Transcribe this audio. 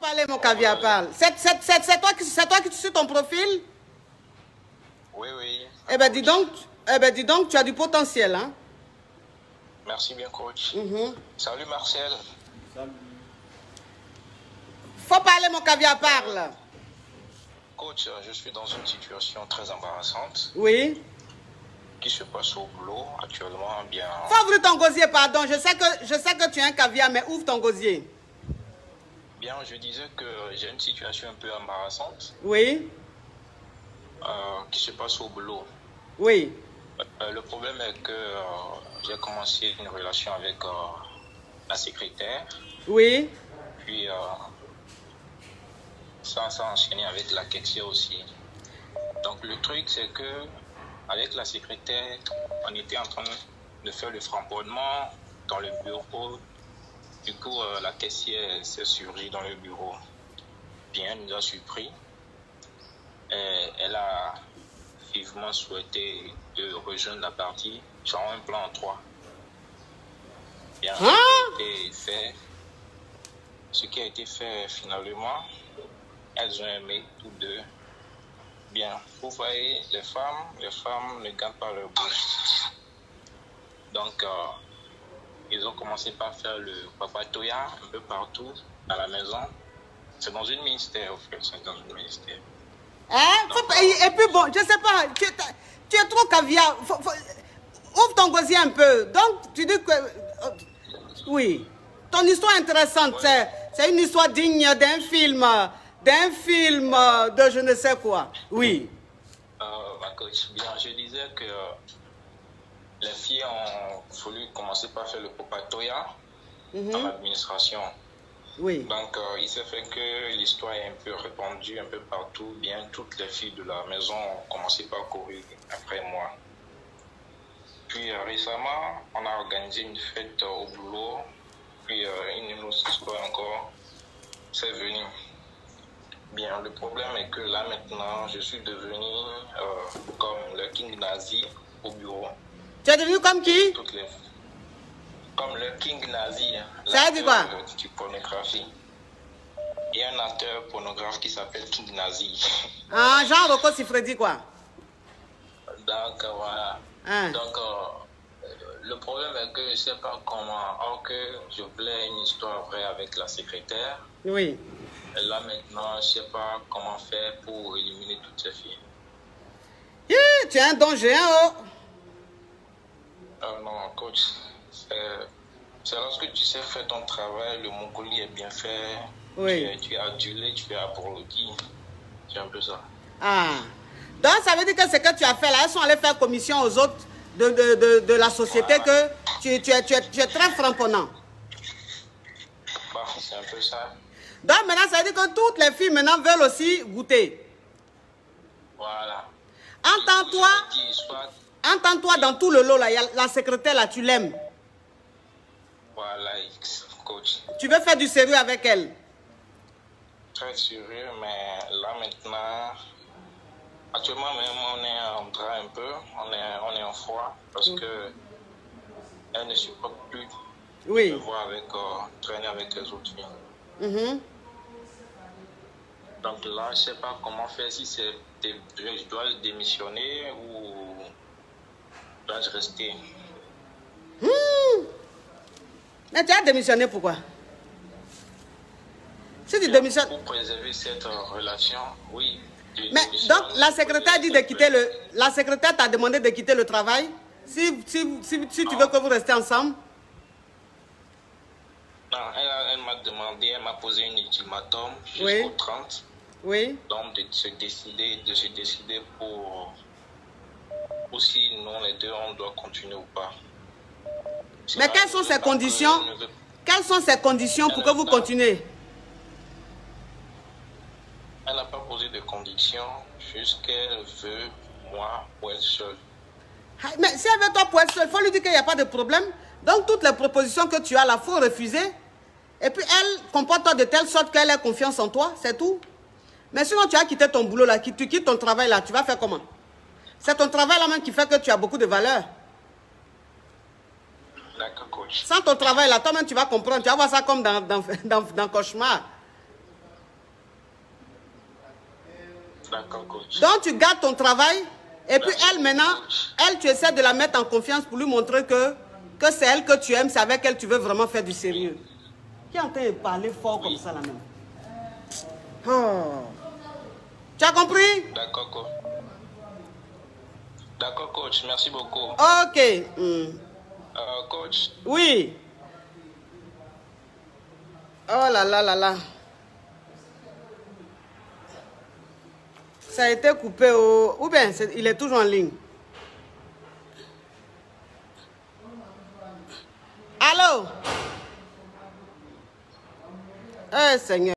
Parlez, mon caviar, parle. C'est toi qui suis ton profil? Oui, oui. Eh ben, dis donc, tu as du potentiel, hein? Merci bien, coach. Salut, Marcel. Salut. Faut parler, mon caviar, parle. Coach, je suis dans une situation très embarrassante. Oui. Qui se passe au boulot actuellement, bien. Faut ouvrir ton gosier, pardon. Je sais que tu es un caviar, mais ouvre ton gosier. Bien, je disais que j'ai une situation un peu embarrassante. Oui. Qui se passe au boulot. Oui. Le problème est que j'ai commencé une relation avec la secrétaire. Oui. Puis, ça s'est enchaîné avec la caissière aussi. Donc, le truc, c'est que avec la secrétaire, on était en train de faire le framponnement dans le bureau. Du coup, la caissière s'est surgie dans le bureau. Bien, elle nous a surpris. Et elle a vivement souhaité de rejoindre la partie sur un plan en 3. Bien, ce qui a été fait finalement, elles ont aimé tous deux. Bien, vous voyez, les femmes ne gardent pas leur bouche. Donc, ils ont commencé par faire le papatoya un peu partout à la maison. C'est dans une ministère, au fait, c'est dans une ministère. Hein? Et puis bon, je sais pas, tu es trop caviar. Ouvre ton gosier un peu. Donc, tu dis que... oui. Ton histoire est intéressante. Ouais. C'est une histoire digne d'un film de je ne sais quoi. Oui. Ma coach, bien, je disais que les filles ont voulu commencer par faire le papatoya dans l'administration. Oui. Donc, il s'est fait que l'histoire est un peu répandue un peu partout. Bien, toutes les filles de la maison ont commencé par courir après moi. Puis, récemment, on a organisé une fête au boulot. Puis, une autre histoire encore, c'est venu. Bien, le problème est que là, maintenant, je suis devenu comme le king nazi au bureau. Tu es devenu comme qui? Comme le king nazi. Ça veut dire quoi? Du pornographie. Il y a un acteur pornographe qui s'appelle King Nazi. Ah, Jean Rocco Siffredi, quoi. Donc, voilà. Hein. Donc, le problème est que je ne sais pas comment. Or que je voulais une histoire vraie avec la secrétaire. Oui. Et là, maintenant, je ne sais pas comment faire pour éliminer toutes ces filles. Tu es un danger, hein, oh. Non, coach. C'est lorsque tu sais faire ton travail, le Mongolie est bien fait. Oui. Tu es adulé, tu es applaudi. C'est un peu ça. Ah. Donc, ça veut dire que ce que tu as fait là, elles sont allées faire commission aux autres de la société, voilà. Que tu es très frapponnant. Bah, c'est un peu ça. Donc, maintenant, ça veut dire que toutes les filles maintenant veulent aussi goûter. Voilà. Entends-toi dans tout le lot là, la secrétaire là, tu l'aimes. Voilà, coach. Tu veux faire du sérieux avec elle? Très sérieux, mais là maintenant, actuellement même on est en train un peu, on est en froid parce que elle ne supporte plus de voir traîner avec les autres filles. Donc là, je ne sais pas comment faire, si je dois démissionner ou dois-je rester. Mais tu as démissionné pourquoi? Si tu démissionnes... Pour préserver cette relation, oui. Mais donc la secrétaire dit de quitter la secrétaire t'a demandé de quitter le travail si tu veux que vous restez ensemble? Non, elle m'a demandé, elle m'a posé un ultimatum jusqu'au 30. Oui. Donc de se décider pour si nous les deux on doit continuer ou pas. Mais quelles sont ces conditions? Quelles sont ces conditions pour que vous continuez? Elle n'a pas posé de conditions, juste qu'elle veut moi pour être seule. Mais si elle veut toi pour être seule, il faut lui dire qu'il n'y a pas de problème. Donc toutes les propositions que tu as là, il faut refuser. Et puis elle comporte-toi de telle sorte qu'elle ait confiance en toi, c'est tout. Mais sinon tu as quitté ton boulot là, tu quittes ton travail là, tu vas faire comment? C'est ton travail là même qui fait que tu as beaucoup de valeur. D'accord, coach. Sans ton travail là, toi-même tu vas comprendre, tu vas voir ça comme dans Cauchemar. D'accord, coach. Donc, tu gardes ton travail. Et puis, elle, maintenant, elle, tu essaies de la mettre en confiance pour lui montrer que c'est elle que tu aimes, c'est avec elle que tu veux vraiment faire du sérieux. Qui est en train de parler fort comme ça, là même? Oh. Tu as compris? D'accord, coach. D'accord, coach. Merci beaucoup. Ok. Coach. Oui. Oh là là là là. Ça a été coupé au... Ou bien, il est toujours en ligne. Allô? Eh, Seigneur.